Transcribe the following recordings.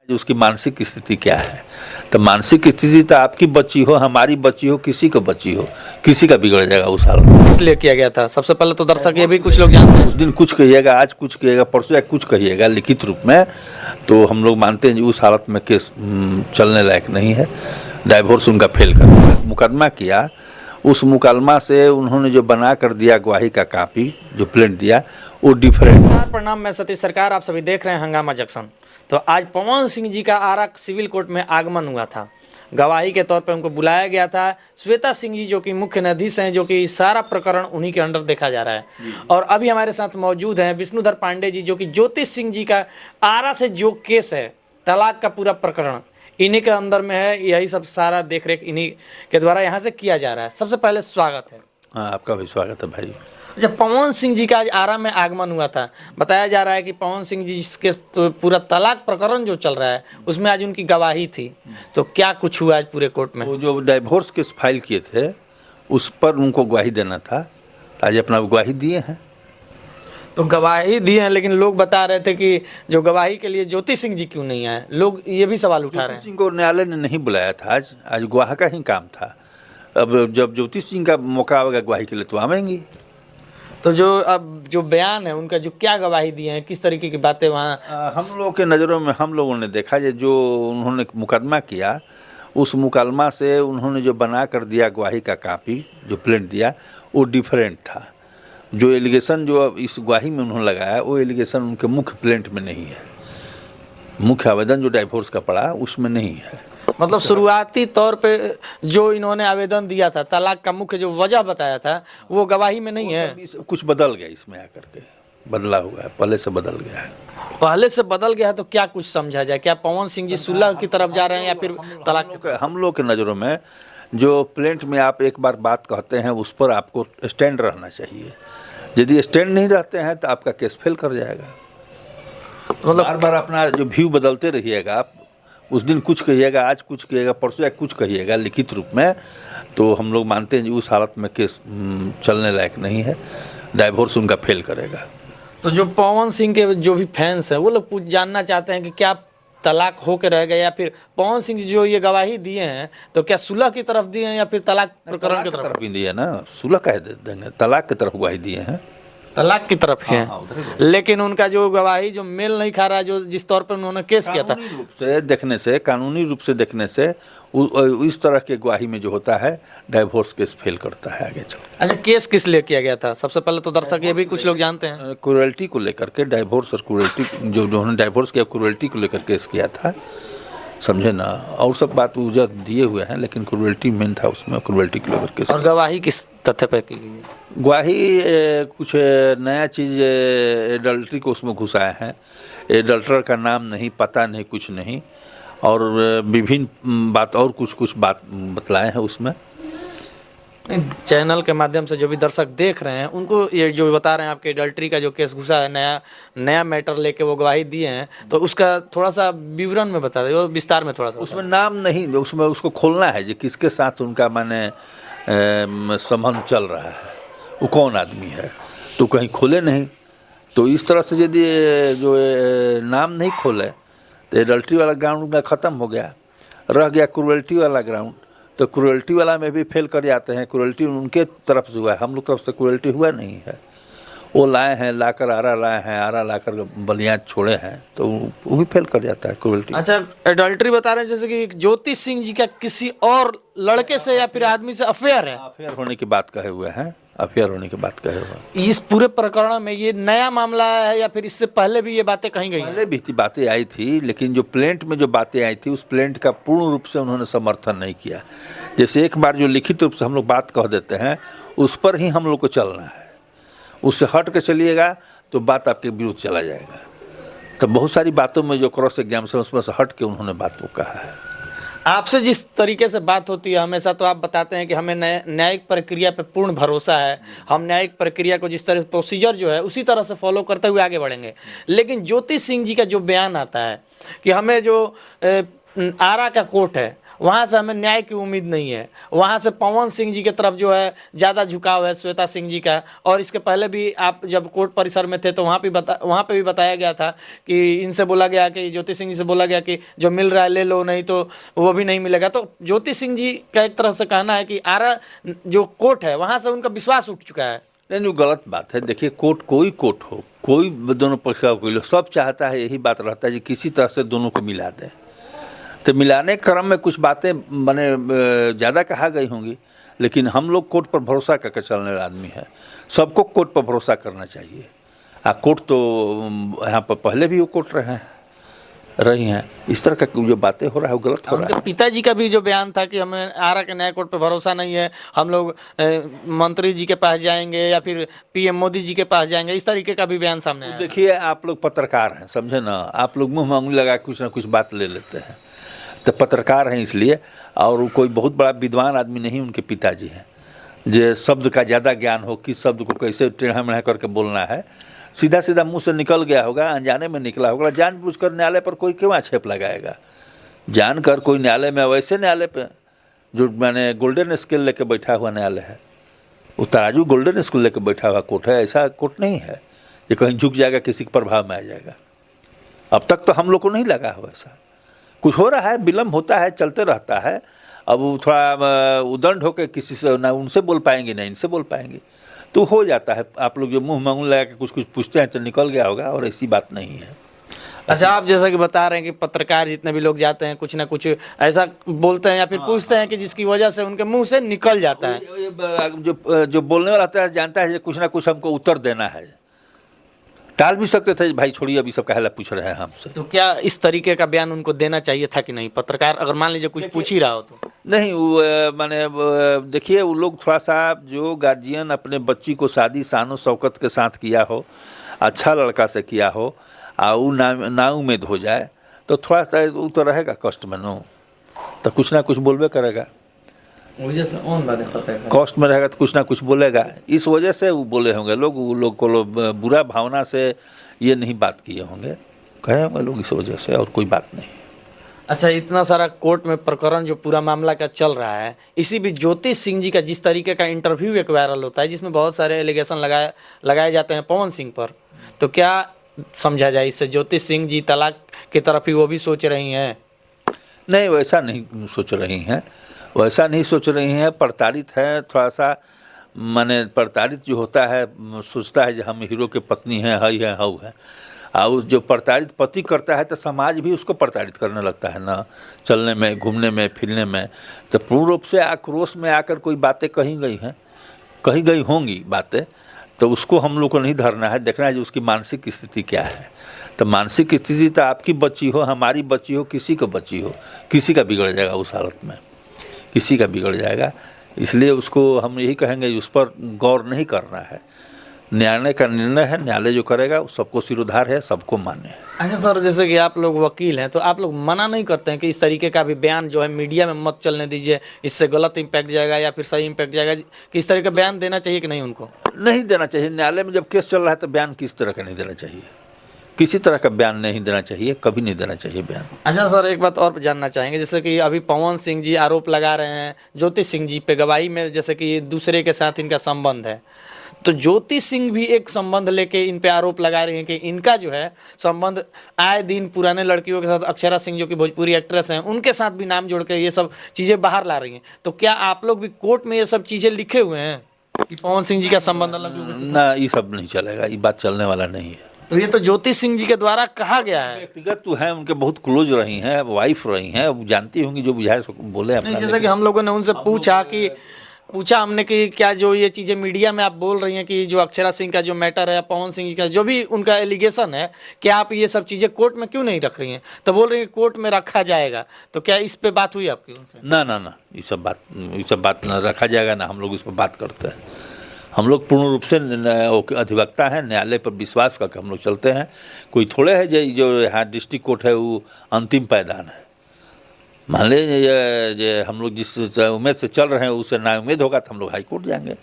उसकी मानसिक स्थिति क्या है। तो मानसिक स्थिति तो आपकी बच्ची हो, हमारी बच्ची हो, किसी को बच्ची हो, किसी का बिगड़ जाएगा उस हालत में। इसलिए किया गया था। सबसे पहले तो दर्शक ये भी कुछ लोग जानते हैं, उस दिन कुछ कहिएगा, आज कुछ कहिएगा, परसों या कुछ कहिएगा लिखित रूप में, तो हम लोग मानते हैं कि उस हालत में केस चलने लायक नहीं है। डाइवोर्स उनका फेल कर मुकदमा किया, उस मुकदमा से उन्होंने जो बना कर दिया गवाही का कॉपी, जो प्रिंट दिया, वो डिफरेंट। नमस्कार, प्रणाम, मैं सतीश सरकार, आप सभी देख रहे हैं हंगामा जंक्शन। तो आज पवन सिंह जी का आरा सिविल कोर्ट में आगमन हुआ था। गवाही के तौर पर उनको बुलाया गया था। श्वेता सिंह जी जो कि मुख्य न्यायाधीश हैं, जो कि सारा प्रकरण उन्हीं के अंडर देखा जा रहा है। और अभी हमारे साथ मौजूद हैं विष्णुधर पांडे जी, जो कि ज्योतिष सिंह जी का आरा से जो केस है, तलाक का पूरा प्रकरण इन्हीं के अंदर में है। यही सब सारा देख रेख इन्हीं के द्वारा यहाँ से किया जा रहा है। सबसे पहले स्वागत है। हाँ, आपका भी स्वागत है भाई। जब पवन सिंह जी का आज आरा में आगमन हुआ था, बताया जा रहा है कि पवन सिंह जी के तो पूरा तलाक प्रकरण जो चल रहा है उसमें आज उनकी गवाही थी। तो क्या कुछ हुआ आज पूरे कोर्ट में? वो जो डाइवोर्स केस फाइल किए थे उस पर उनको गवाही देना था, आज अपना गवाही दिए हैं। तो गवाही दी है, लेकिन लोग बता रहे थे कि जो गवाही के लिए ज्योति सिंह जी क्यों नहीं आए। लोग ये भी सवाल उठा रहे हैं। सिंह को न्यायालय ने नहीं बुलाया था, आज गवाह का ही काम था। अब जब ज्योति सिंह का मौका आएगा गवाही के लिए तो आवेंगी। तो जो बयान है उनका, जो क्या गवाही दिए हैं, किस तरीके की बातें वहाँ हम लोग के नज़रों में हम लोगों ने देखा जो उन्होंने मुकदमा किया, उस मुकदमा से उन्होंने जो बना कर दिया गवाही का कॉपी, जो प्रिंट दिया, वो डिफरेंट था। जो एलिगेशन जो इस गवाही में उन्होंने लगाया, वो एलिगेशन उनके मुख्य प्रिंट में नहीं है। मुख्य आवेदन जो डाइवोर्स का पड़ा उसमें नहीं है। मतलब शुरुआती तौर पे जो इन्होंने आवेदन दिया था, तलाक का मुख्य जो वजह बताया था, वो गवाही में नहीं है। कुछ बदल गया इसमें आकर के, बदला हुआ है, पहले से बदल गया है। पहले से बदल गया है तो क्या कुछ समझा जाए? क्या पवन सिंह जी सुलह की तरफ जा रहे हैं या फिर तलाक? हम लोग के नज़रों में जो प्रिंट में आप एक बार बात कहते हैं उस पर आपको स्टैंड रहना चाहिए। यदि स्टैंड नहीं रहते हैं तो आपका केस फेल कर जाएगा। मतलब बार बार अपना जो व्यू बदलते रहिएगा, आप उस दिन कुछ कहिएगा, आज कुछ कहिएगा, परसों या कुछ कहिएगा लिखित रूप में, तो हम लोग मानते हैं कि उस हालत में केस चलने लायक नहीं है। डाइवोर्स उनका फेल करेगा। तो जो पवन सिंह के जो भी फैंस हैं वो लोग जानना चाहते हैं कि क्या तलाक हो के रह गया, या फिर पवन सिंह जी जो ये गवाही दिए हैं तो क्या सुलह की तरफ दिए हैं या फिर तलाक प्रकरण की तरफ भी दिए ना? सुलह कह देंगे, तलाक की तरफ गवाही दिए हैं। तलाक की तरफ है। लेकिन उनका जो गवाही जो मेल नहीं खा रहा है, जो जिस तौर पर उन्होंने केस किया था, कानूनी रूप से देखने से इस तरह के गवाही में जो होता है डाइवोर्स केस फेल करता है आगे चल। अच्छा, केस किस लिए किया गया था? सबसे पहले तो दर्शक ये भी कुछ लोग जानते हैं, क्रूरल्टी को लेकर के, डाइवोर्स और क्रूरल्टी, जो उन्होंने डाइवोर्स किया क्रूरल्टी को लेकर केस किया था, समझे ना। और सब बात उजर दिए हुए हैं, लेकिन क्रूरल्टी मेन था उसमें, क्रूरल्टी को लेकर केस। और गवाही किस तथ्य पर की गई? गवाही कुछ नया चीज़ एडल्ट्री को उसमें घुसाया है। एडल्टर का नाम नहीं, पता नहीं, कुछ नहीं, और विभिन्न बात और कुछ बात बतलाए हैं उसमें। चैनल के माध्यम से जो भी दर्शक देख रहे हैं उनको ये जो बता रहे हैं, आपके एडल्ट्री का जो केस घुसा है, नया मैटर लेके वो गवाही दिए हैं, तो उसका थोड़ा सा विवरण में बता दें, विस्तार में थोड़ा सा। उसमें नाम नहीं, उसमें उसको खोलना है जो किसके साथ उनका माने संबंध चल रहा है, वो कौन आदमी है, तो कहीं खोले नहीं। तो इस तरह से यदि जो नाम नहीं खोले तो एडल्ट्री वाला ग्राउंड उनका ख़त्म हो गया, रह गया क्रूरल्टी वाला ग्राउंड। तो क्रूरल्टी वाला में भी फेल कर जाते हैं। क्रूरल्टी उनके तरफ से हुआ है, हम लोग तरफ से क्रूरल्टी हुआ नहीं है। वो लाए हैं, लाकर आरा लाए हैं, आरा लाकर बलियाँ छोड़े हैं, तो वो भी फेल कर जाता है क्रूरल्टी। अच्छा, एडल्ट्री बता रहे हैं जैसे कि ज्योति सिंह जी का किसी और लड़के से या फिर आदमी से अफेयर है। अफेयर होने की बात कहे हुए हैं, अफेयर होने की बात कहे हुए। इस पूरे प्रकरण में ये नया मामला है या फिर इससे पहले भी ये बातें कहीं गई? पहले भी बातें आई थी, लेकिन जो प्लेंट में जो बातें आई थी उस प्लेंट का पूर्ण रूप से उन्होंने समर्थन नहीं किया। जैसे एक बार जो लिखित रूप से हम लोग बात कह देते हैं, उस पर ही हम लोग को चलना है। उससे हट के चलिएगा तो बात आपके विरुद्ध चला जाएगा। तो बहुत सारी बातों में जो क्रॉस एग्जामिनेशन, उसमें से हट के उन्होंने बात को कहा है। आपसे जिस तरीके से बात होती है हमेशा, तो आप बताते हैं कि हमें न्यायिक प्रक्रिया पे पूर्ण भरोसा है, हम न्यायिक प्रक्रिया को जिस तरह प्रोसीजर जो है उसी तरह से फॉलो करते हुए आगे बढ़ेंगे। लेकिन ज्योति सिंह जी का जो बयान आता है कि हमें जो आरा का कोर्ट है वहाँ से हमें न्याय की उम्मीद नहीं है। वहाँ से पवन सिंह जी की तरफ जो है ज़्यादा झुकाव है श्वेता सिंह जी का। और इसके पहले भी आप जब कोर्ट परिसर में थे तो वहाँ पे भी बताया गया था कि इनसे बोला गया कि ज्योति सिंह जी से बोला गया कि जो मिल रहा है ले लो, नहीं तो वो भी नहीं मिलेगा। तो ज्योति सिंह जी का एक तरह से कहना है कि आरा जो कोर्ट है वहाँ से उनका विश्वास उठ चुका है। नहीं, गलत बात है। देखिए, कोई कोर्ट हो, कोई दोनों पक्ष का कोई लोग, सब चाहता है, यही बात रहता है कि किसी तरह से दोनों को मिला दें। तो मिलाने के क्रम में कुछ बातें माने ज़्यादा कहा गई होंगी, लेकिन हम लोग कोर्ट पर भरोसा करके चलने वाला आदमी है। सबको कोर्ट पर भरोसा करना चाहिए। कोर्ट तो यहाँ पर पहले भी वो कोर्ट रही हैं। इस तरह का जो बातें हो रहा है वो गलत हो रहा है। उनके पिताजी का भी जो बयान था कि हमें आरा के न्याय कोर्ट पर भरोसा नहीं है, हम लोग मंत्री जी के पास जाएंगे या फिर पीएम मोदी जी के पास जाएंगे, इस तरीके का भी बयान सामने आया। देखिए, आप लोग पत्रकार हैं, समझे ना, आप लोग मुंह में उंगली लगा कुछ ना कुछ बात ले लेते हैं। तो पत्रकार हैं इसलिए, और वो कोई बहुत बड़ा विद्वान आदमी नहीं उनके पिताजी हैं जो शब्द का ज़्यादा ज्ञान हो, किस शब्द को कैसे टेढ़ा मेढ़ा करके बोलना है। सीधा सीधा मुंह से निकल गया होगा, अनजाने में निकला होगा। जानबूझकर न्यायालय पर कोई क्यों आक्षेप लगाएगा? जानकर कोई न्यायालय में, वैसे न्यायालय पे जो मैंने गोल्डन स्केल लेके बैठा हुआ न्यायालय है, वो तराजू गोल्डन स्केल लेके बैठा हुआ कोर्ट है। ऐसा कोर्ट नहीं है कि कहीं झुक जाएगा, किसी के प्रभाव में आ जाएगा। अब तक तो हम लोग को नहीं लगा हो ऐसा। कुछ हो रहा है, विलम्ब होता है, चलते रहता है। अब वो थोड़ा उदंड होकर किसी से ना उनसे बोल पाएंगे ना इनसे बोल पाएंगे, तो हो जाता है। आप लोग जो मुंह मांग लगा के कुछ पूछते हैं तो निकल गया होगा, और ऐसी बात नहीं है। अच्छा, आप जैसा कि बता रहे हैं कि पत्रकार जितने भी लोग जाते हैं कुछ ना कुछ ऐसा बोलते हैं या फिर पूछते हैं कि जिसकी वजह से उनके मुंह से निकल जाता है। जो बोलने वाला होता है जानता है कुछ ना कुछ हमको उत्तर देना है। टाल भी सकते थे, भाई छोड़िए अभी सब काहे पूछ रहे हैं हमसे। तो क्या इस तरीके का बयान उनको देना चाहिए था कि नहीं? पत्रकार अगर मान लीजिए कुछ पूछ ही रहा हो तो नहीं, वो माने देखिए, वो लोग थोड़ा सा, जो गार्जियन अपने बच्ची को शादी शानो शौकत के साथ किया हो, अच्छा लड़का से किया हो, और वो ना उम्मीद हो जाए तो थोड़ा सा वो तो रहेगा कष्ट में, नो तो कुछ ना कुछ बोलबे करेगा। कॉस्ट में रहेगा तो कुछ ना कुछ बोलेगा। इस वजह से वो बोले होंगे लोग, वो लोग को बुरा भावना से ये नहीं बात किए होंगे, कहे होंगे लोग इस वजह से, और कोई बात नहीं। अच्छा, इतना सारा कोर्ट में प्रकरण जो पूरा मामला का चल रहा है, इसी बीच ज्योति सिंह जी का जिस तरीके का इंटरव्यू एक वायरल होता है जिसमें बहुत सारे एलिगेशन लगाए जाते हैं पवन सिंह पर, तो क्या समझा जाए इससे ज्योति सिंह जी तलाक की तरफ ही वो भी सोच रही हैं? नहीं, वैसा नहीं सोच रही हैं, वैसा नहीं सोच रही हैं। प्रताड़ित है थोड़ा सा, माने प्रताड़ित जो होता है सोचता है कि हम हीरो के पत्नी हैं, हई है, हऊ है। और जो प्रताड़ित पति करता है तो समाज भी उसको प्रताड़ित करने लगता है ना, चलने में, घूमने में, फिरने में। तो पूर्ण रूप से आक्रोश में आकर कोई बातें कही गई होंगी बातें, तो उसको हम लोग को नहीं धरना है, देखना है कि उसकी मानसिक स्थिति क्या है। तो मानसिक स्थिति तो आपकी बच्ची हो, हमारी बच्ची हो, किसी को बच्ची हो, किसी का बिगड़ जाएगा उस हालत में, किसी का बिगड़ जाएगा। इसलिए उसको हम यही कहेंगे, उस पर गौर नहीं करना है। न्यायालय का निर्णय है, न्यायालय जो करेगा वो सबको सिरोधार है, सबको मान्य है। अच्छा सर, जैसे कि आप लोग वकील हैं तो आप लोग मना नहीं करते हैं कि इस तरीके का भी बयान जो है मीडिया में मत चलने दीजिए, इससे गलत इम्पैक्ट जाएगा या फिर सही इम्पैक्ट जाएगा, कि इस तरह का बयान देना चाहिए कि नहीं? उनको नहीं देना चाहिए। न्यायालय में जब केस चल रहा है तो बयान किस तरह का नहीं देना चाहिए, किसी तरह का बयान नहीं देना चाहिए, कभी नहीं देना चाहिए बयान। अच्छा सर, एक बात और जानना चाहेंगे, जैसे कि अभी पवन सिंह जी आरोप लगा रहे हैं ज्योति सिंह जी पे गवाही में, जैसे कि दूसरे के साथ इनका संबंध है, तो ज्योति सिंह भी एक संबंध लेके इन पे आरोप लगा रही हैं कि इनका जो है संबंध आए दिन पुराने लड़कियों के साथ, अक्षरा सिंह जो कि भोजपुरी एक्ट्रेस हैं, उनके साथ भी नाम जोड़ के ये सब चीज़ें बाहर ला रही हैं। तो क्या आप लोग भी कोर्ट में ये सब चीज़ें लिखे हुए हैं कि पवन सिंह जी का संबंध अलग लोगों से? ना, ये सब नहीं चलेगा, ये बात चलने वाला नहीं है। तो ये तो ज्योति सिंह जी के द्वारा कहा गया है। व्यक्तिगत तो है, उनके बहुत क्लोज रही हैं, वाइफ रही हैं, वो जानती होंगी, जो बुझाए बोले अपना। जैसे कि हम लोगों ने उनसे पूछा हमने कि क्या जो ये चीज़ें मीडिया में आप बोल रही हैं कि जो अक्षरा सिंह का जो मैटर है, पवन सिंह जी का जो भी उनका एलिगेशन है, कि आप ये सब चीज़ें कोर्ट में क्यों नहीं रख रही हैं? तो बोल रही हैं कोर्ट में रखा जाएगा। तो क्या इस पे बात हुई आपकी उनसे? ना, ये सब बात ना रखा जाएगा ना, हम लोग इस पर बात करते हैं। हम लोग पूर्ण रूप से अधिवक्ता हैं, न्यायालय पर विश्वास करके हम लोग चलते हैं। कोई थोड़े है जो यहाँ डिस्ट्रिक्ट कोर्ट है वो अंतिम पायदान है। मान लीजिए हम लोग जिस उम्मीद से चल रहे हैं उससे ना उम्मीद होगा तो हम लोग हाई कोर्ट जाएंगे,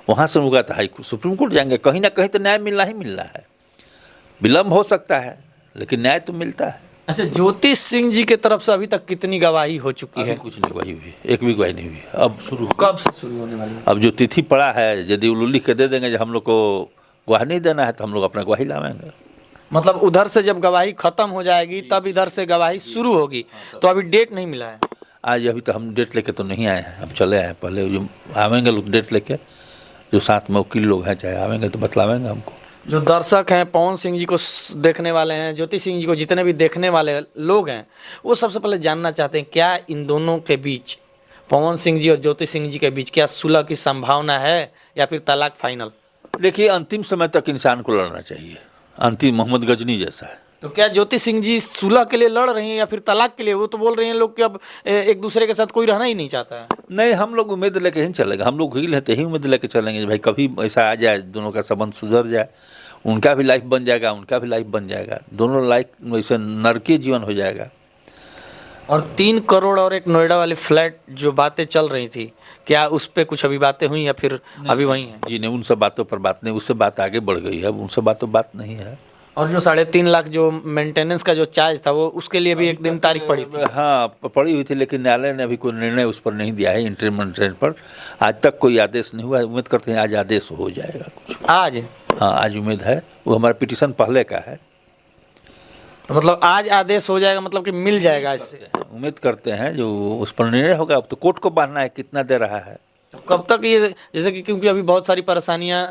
वहाँ से होगा तो सुप्रीम कोर्ट जाएंगे। कहीं ना कहीं तो न्याय मिलना ही मिलना है। विलम्ब हो सकता है लेकिन न्याय तो मिलता है। अच्छा, ज्योति सिंह जी के तरफ से अभी तक कितनी गवाही हो चुकी अभी है? कुछ नहीं गवाही हुई, एक भी गवाही नहीं हुई। अब शुरू होगा। कब से शुरू होने वाली है? अब जो तिथि पड़ा है, यदि वो लिख के दे देंगे जो हम लोग को गवाही नहीं देना है, तो हम लोग अपना गवाही लावेंगे। मतलब उधर से जब गवाही खत्म हो जाएगी तब इधर से गवाही शुरू होगी, तो अभी डेट नहीं मिला है। आज अभी तो हम डेट लेके तो नहीं आए हैं, हम चले आए। पहले जो आवेंगे लोग डेट लेके, जो साथ में वकील लोग हैं चाहे आवेंगे तो बतलावेंगे हमको। जो दर्शक हैं पवन सिंह जी को देखने वाले हैं, ज्योति सिंह जी को जितने भी देखने वाले लोग हैं, वो सबसे पहले जानना चाहते हैं क्या इन दोनों के बीच, पवन सिंह जी और ज्योति सिंह जी के बीच क्या सुलह की संभावना है या फिर तलाक फाइनल? देखिए, अंतिम समय तक इंसान को लड़ना चाहिए, अंतिम मोहम्मद गजनी जैसा है। तो क्या ज्योति सिंह जी सुलह के लिए लड़ रही हैं या फिर तलाक के लिए? वो तो बोल रहे हैं लोग कि अब एक दूसरे के साथ कोई रहना ही नहीं चाहता है। नहीं, हम लोग उम्मीद लेके ही चलेंगे। हम लोग वकील हैं तो यही उम्मीद लेके चलेंगे भाई कभी ऐसा आ जाए, दोनों का संबंध सुधर जाए, उनका भी लाइफ बन जाएगा, उनका भी लाइफ बन जाएगा, दोनों लाइफ वैसे नरकीय जीवन हो जाएगा। और 3 करोड़ और एक नोएडा वाले फ्लैट जो बातें चल रही थी, क्या उस पर कुछ अभी बातें हुई या फिर अभी वही है? जी नहीं, उन सब बातों पर बात नहीं, उससे बात आगे बढ़ गई है, अब उन सब बातों बात नहीं है। और जो 3.5 लाख जो मेंटेनेंस का जो चार्ज था, वो उसके लिए भी एक दिन तारीख पड़ी थी। हाँ, पड़ी हुई थी, लेकिन न्यायालय ने अभी कोई निर्णय उस पर नहीं दिया है, इंटरिम पर आज तक कोई आदेश नहीं हुआ। उम्मीद करते हैं आज आदेश हो जाएगा कुछ। आज? हाँ, आज उम्मीद है। वो हमारा पिटीशन पहले का है, तो मतलब आज आदेश हो जाएगा, मतलब कि मिल जाएगा इससे? उम्मीद करते हैं जो उस पर निर्णय होगा। अब तो कोर्ट को बांधना है कितना दे रहा है। तो कब तक ये, जैसे कि क्योंकि अभी बहुत सारी परेशानियां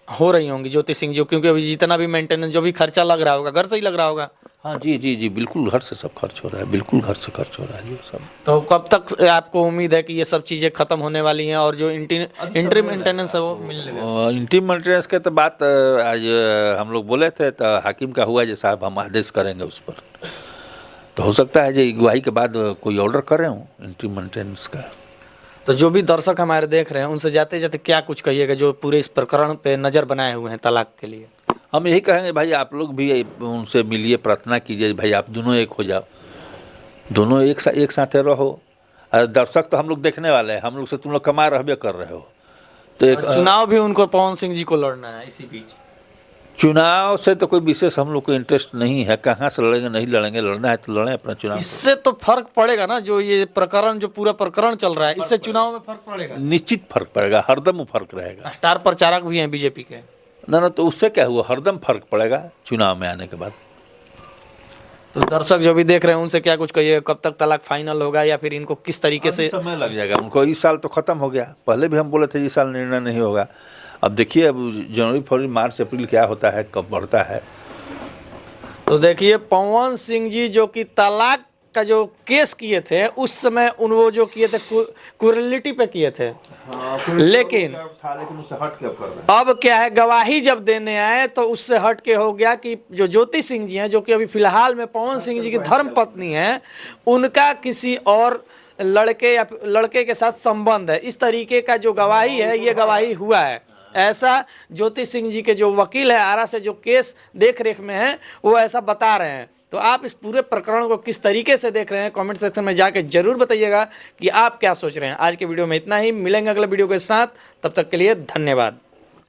हो रही होंगी ज्योति सिंह जी, क्योंकि अभी जितना भी मेंटेनेंस जो भी खर्चा लग रहा होगा घर से ही लग रहा होगा। हाँ जी जी जी, बिल्कुल घर से सब खर्च हो रहा है, बिल्कुल घर से खर्च हो रहा है ये सब। तो कब तक आपको उम्मीद है कि ये सब चीज़ें खत्म होने वाली हैं और जो इंटरिम मेंटेनेंस है वो मिलने लगेगा? इंटरिम मेंटेनेंस के तो बात आज हम लोग बोले थे, तो हाकिम का हुआ जो साहब हम आदेश करेंगे उस पर। तो हो सकता है जो गवाही के बाद कोई ऑर्डर कर रहे हूँ इंटरिम मेंटेनेंस का। तो जो भी दर्शक हमारे देख रहे हैं उनसे जाते जाते क्या कुछ कहिएगा जो पूरे इस प्रकरण पे नज़र बनाए हुए हैं तलाक के लिए? हम यही कहेंगे भाई आप लोग भी उनसे मिलिए, प्रार्थना कीजिए भाई आप दोनों एक हो जाओ, दोनों एक साथ रहो। दर्शक तो हम लोग देखने वाले हैं, हम लोग से तुम लोग कमा रहबे कर रहे हो। तो एक चुनाव भी उनको पवन सिंह जी को लड़ना है, इसी बीच चुनाव से तो कोई विशेष हम लोग को इंटरेस्ट नहीं है, कहाँ से लड़ेंगे नहीं लड़ेंगे, लड़ना है तो लड़ें अपना चुनाव। इससे तो फर्क पड़ेगा ना, जो ये प्रकरण जो पूरा प्रकरण चल रहा है, इससे चुनाव में फर्क पड़ेगा? निश्चित फर्क पड़ेगा, हरदम फर्क रहेगा। स्टार प्रचारक भी हैं बीजेपी के। ना तो उससे क्या हुआ, हरदम फर्क पड़ेगा चुनाव में आने के बाद। तो दर्शक जो भी देख रहे हैं उनसे क्या कुछ कहिए, कब तक तलाक फाइनल होगा या फिर इनको किस तरीके से? समय लग जाएगा उनको, इस साल तो खत्म हो गया, पहले भी हम बोले थे इस साल निर्णय नहीं होगा। अब देखिए अब जनवरी फरवरी मार्च अप्रैल क्या होता है, कब बढ़ता है। तो देखिए पवन सिंह जी जो कि तलाक का जो केस किए थे उस समय वो जो किए थे क्रूरलिटी पे किए थे, लेकिन उससे हट के अब कर रहे हैं। अब क्या है, गवाही जब देने आए तो उससे हट के हो गया कि जो ज्योति सिंह जी हैं जो कि अभी फिलहाल में पवन सिंह जी की धर्म पत्नी हैं, उनका किसी और लड़के या लड़के के साथ संबंध है। इस तरीके का जो गवाही है ये गवाही हुआ है, ऐसा ज्योति सिंह जी के जो वकील है आरा से जो केस देख रेख में है वो ऐसा बता रहे हैं। तो आप इस पूरे प्रकरण को किस तरीके से देख रहे हैं, कमेंट सेक्शन में जाके जरूर बताइएगा कि आप क्या सोच रहे हैं। आज के वीडियो में इतना ही, मिलेंगे अगले वीडियो के साथ, तब तक के लिए धन्यवाद।